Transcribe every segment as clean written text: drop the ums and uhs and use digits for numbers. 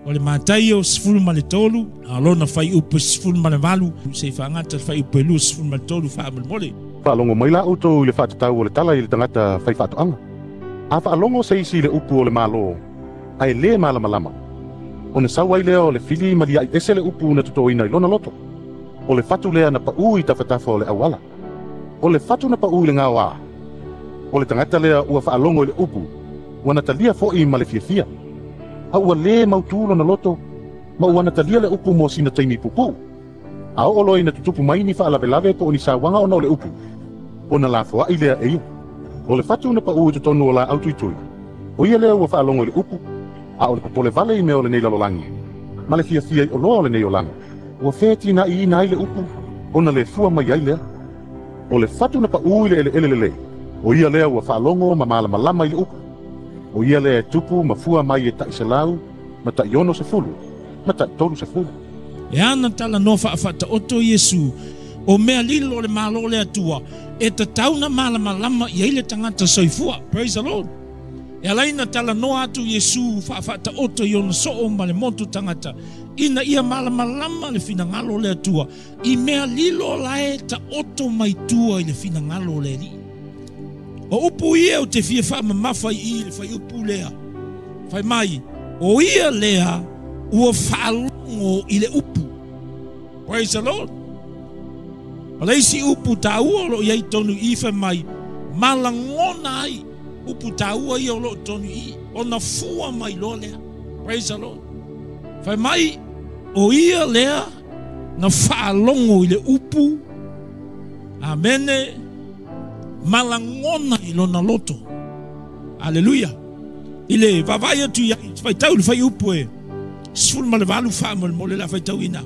o le matai o sifulu ma le tolu alona fai upu sifulu ma le valu se fangata fai upu lu sifulu ma le tolu fa mole Whaalongo mai la auto i le whatatau o le tala i le tangata whai whatoanga. A whaalongo se isi le upu o le malo, ai le malamalama. O ne sau ai leo le fili malia i ese le upu na tutoina i lona loto. O le whatu lea na pau i tawhatafa o le awala. O le whatu na pau i le ngawa. O le tangata lea ua whaalongo i le upu, ua natalia fo i ma le fiafia. A ua le mautulo na loto, ma ua natalia le upu mo sina taimi pupu. A o loi na tutupu mai ni whaalawelawe po ni sa wanga o na o le upu. O na la foa i lea eiu. O le whatu na pau i tonu o la autuitui. O ia lea ua whaalongo i le upu. A o le popole vale i me o le nei lalolangi. Ma le fiafia i o loa o le nei o langa. Ua wheti na i na i le upu. O na le fua mai ai lea. O le whatu na pau i le ele. O ia lea ua whaalongo ma malama i le upu. O ia lea tupu ma fua mai e ta isalau, ma ta iono se fulu, ma ta tolu se fulu. E ana tala no whaafata oto Yesu, o mea lilo le malo le atua, e ta tauna malama i eile tangata soifua, praise the Lord. E alaina tala no atu Yesu, whaafata oto iona soo ma le montu tangata, ina ia malama le finangalo le atua, i mea lilo lae ta oto mai tua i le finangalo le li. O upu ia o te fia wha mamawhai i le whai upu lea, whai mai, o ia lea, ua whaalongo i le upu. Praise the Lord. O leisi upu ta ua lo iai tonu i whai mai, malangona ai, upu ta ua i o lo tonu i, o na fua mai lo lea. Praise the Lord. Whai mai, o ia lea, na whaalongo i le upu. Amene. Malangona i lona loto. Aleluia. Ile vavaya tu ya fai tau le fai upu e. Sful ma le valu fa mole la fai tau ina.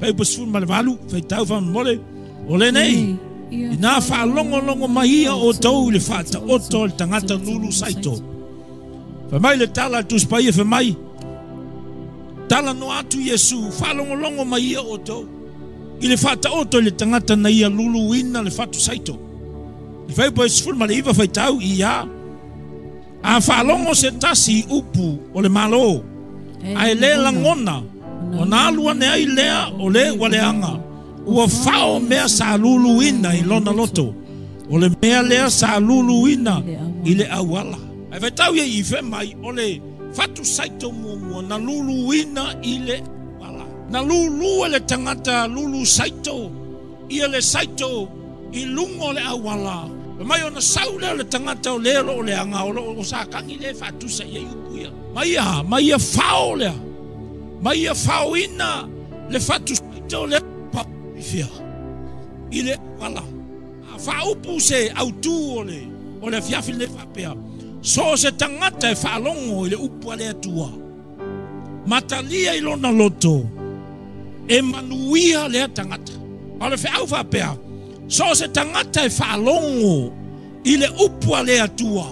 Fai upu sful ma le valu fai tau fa mole. Ole nei. Ina fa longo mai o tau le fata o to le tangata lulu saito. Fa mai le tala tu spai fa mai. Tala no atu Yesu fa longo mai o tau. Ile fata o to le tangata na ia lulu ina le fatu saito. I fai po sful ma le iwa fai tau i ia. A whaalongo se tasi upu o le malo. Ai le langona. O na alua ne ai lea o le waleanga. Ua whao mea sa lulu ina i lona loto. O le mea lea sa lulu ina i le awala. Ai fai tau i fe mai o le fatu saito mua na lulu ina i le awala. Na lulu le tangata lulu saito. Ia le saito i lungo le awala. Mai ona saula le tangata o lelo o le anga o sa kangi le fatu sa ia upuia. Mai ia fao le. Mai ia fao ina le fatu sa le papifia. Ile wala. Fa upu se autu o le fiafi le fapea. So se tangata e falongo ile upu ale atua. Matalia i lona loto. E manuia le tangata. Ale fe au fapea. So se tangata e whaalongo i le upua le atua.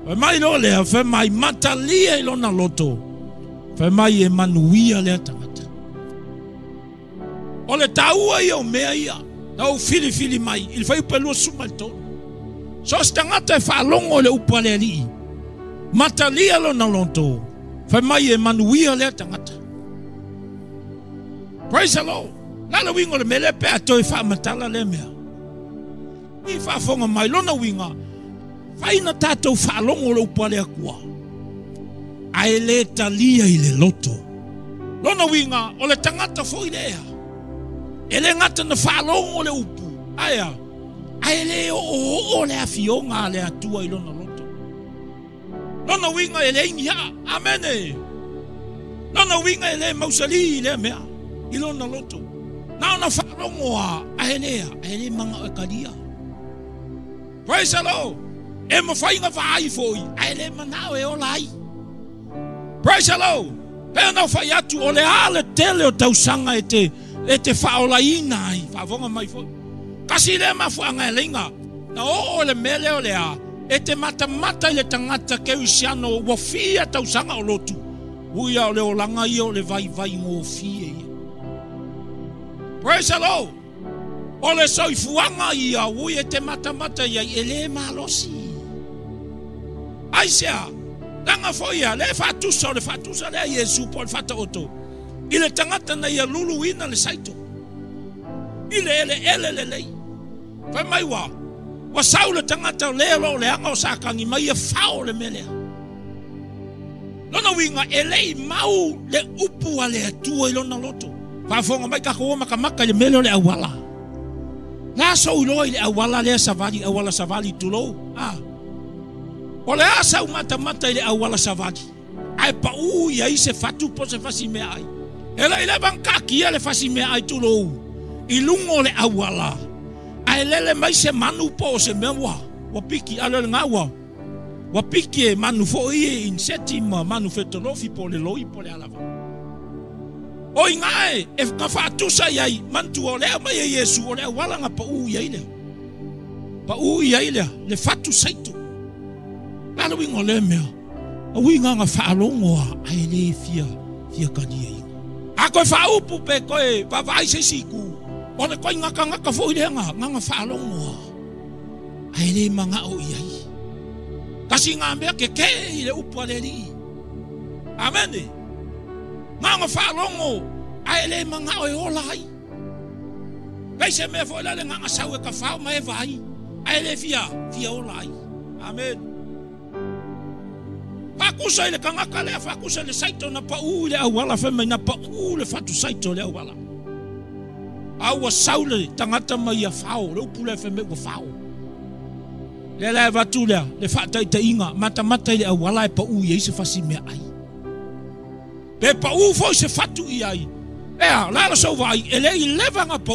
Whai mai lo lea, whai mai matalia i lona loto. Whai mai e manuia le tangata. O le taua i o mea ia. Tau fili mai. Il whai upelua sumalto. So se tangata e whaalongo i le upua le alii. Matalia lona loto. Whai mai e manuia le tangata. Praise the Lord. Lala wingo le mele pe ato i wha matala le mea. I wha fonga mai lona winga. Whaina tātou whaalongo le upale a kua. Ai le talia i le loto. Lona winga o le tangata fo i lea. E le ngata na whaalongo le upu. Aia. Ai le o le afionga le atua i lona loto. Lona winga e le ingi ha. Amene. Lona winga e le mausali i le mea. I lona loto. Na ona whaalongo a ahenea manga o kadia. Praise the Lord. E mawhainga whaai foi, ahene manao e olai. Praise the Lord. Pea nau whai atu o le ale tele o tausanga e te whaolaina ai, whaavonga mai foi. Kasi le mafuanga e linga, na o le mele o le a, e te mata i le tangata keu siano wafia tausanga o lotu. Uia o le olanga ia o le vai ngō fie ia. Praise the Lord. O le soifuanga ia ui e te mata ia e le malosi. Aisea, Langa foia le fatusa le Yesu po le fata oto. Ile tangata na ia lulu ina le saito. Ile ele lei. Fa mai wa. Wa saule tangata le lo le anga o sakangi mai e fao le melea. Lona winga elei mau le upu ale atua ilona loto. Fa fonga mai ka ko maka le melo le awala. La so ulo le awala le savali awala savali tulo. Ole asa mata ile awala savadi. Ai pa ia se fatu po se fasi me ai. Ele banka kia le fasi me ai tulo. Ilungo le awala. Ai lele mai se manu po se mewa. Wapiki ale ngawa. Wapiki manu fo ie inseti manu fetolofi po le loi po le alava. Oi ngai e ka fatu sa yai mantu ole mai Yesu ole awala nga pa ia ile. Pa ia ile le fatu saito. Lalo wingo le mea. A winga nga whaalongoa ai le fia kadia inga. A koe whaupu pe koe wawai se siku. Ole koe ngaka fo ile nga whaalongoa. Ai le manga o iai. Kasi ngā mea ke i le upu ale ri. Amene. Nga whaalongo ai le manga o e ola hai. Kai se mea fo le nga sau e ka whao mai vai. Ai le fia ola hai. Amen. Fakusa ile kangaka le fakusa le saito na pa le awala fema na pa le fatu saito le awala. Awa saule tangata mai a fao le upule fema go fao. Le vatula le fata ita inga mata ile awala e pa ye se fasi me ai. Pe pa fo se fatu ai. La so vai ele leva nga pa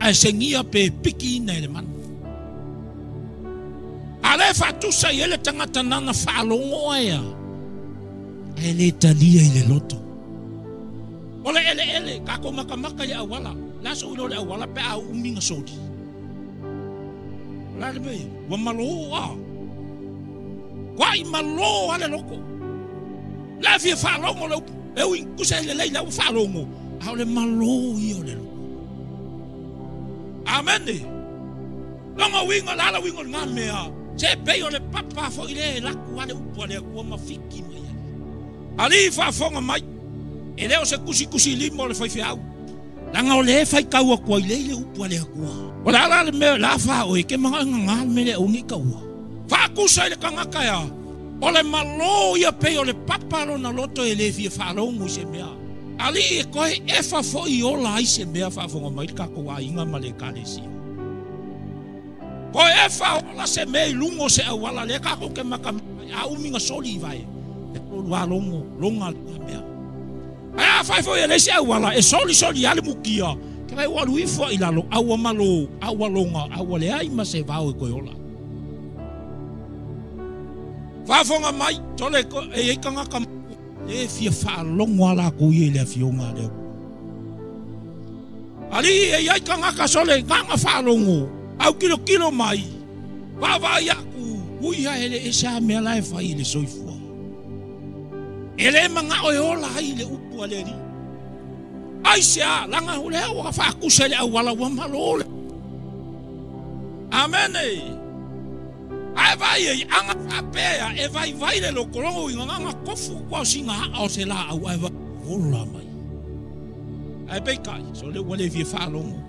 a sengia pe piki na le man. Ale fatu sa ele tangata nana whaalongo aia. Ele talia ile loto. Ole ele kako maka le awala. Laso ulo le awala pe a uminga sodi. La lebe wa malo a. Wai malo ale loko. La fi whaalongo le eu inkusa ele leila whaalongo. Ale malo i ole loko. Amene. Longa winga lala winga ngamea. Se pei ole papa fo ile la kuale upo le ko mafiki mai. Ali fa fonga mai. Ele o se kusi limo le fai fiau. Langa ole fai kaua ko ile upo le ko. Ola la me la fa o ke manga nga me le unika ua. Fa kusa ile kanga kaya. Ole malo ia pei ole papa lo na loto ele fi fa longo se mea. Ali ko e fa fo i ola i se mea fa fonga mai ka ko inga male kalesi. Ko e fa ola se me lungo se awala le ka ko ke maka a uminga soli vai. E lo longa mea. A fa fo ele se awala e soli ale mukia. Ke vai walu ifo ilalo awa malo awa longa awa le ai ma se vao ko ola. Fa fonga mai tole ko e kanga kam e fia fa longo ala ko ye le fionga le. Ali e ai kanga ka sole kanga fa longo. Au kilo mai. Baba yaku. Uia ele esa me la fa ile soifua. Ele manga o ola ile upu aleri. Aisha langa ole wa fa kusele awala wa malole. Amen. Ai vai anga fa pea e vai le lokolongo nganga kofu kwa singa o se la au ai ola mai. Ai bekai so le wale vi fa longo.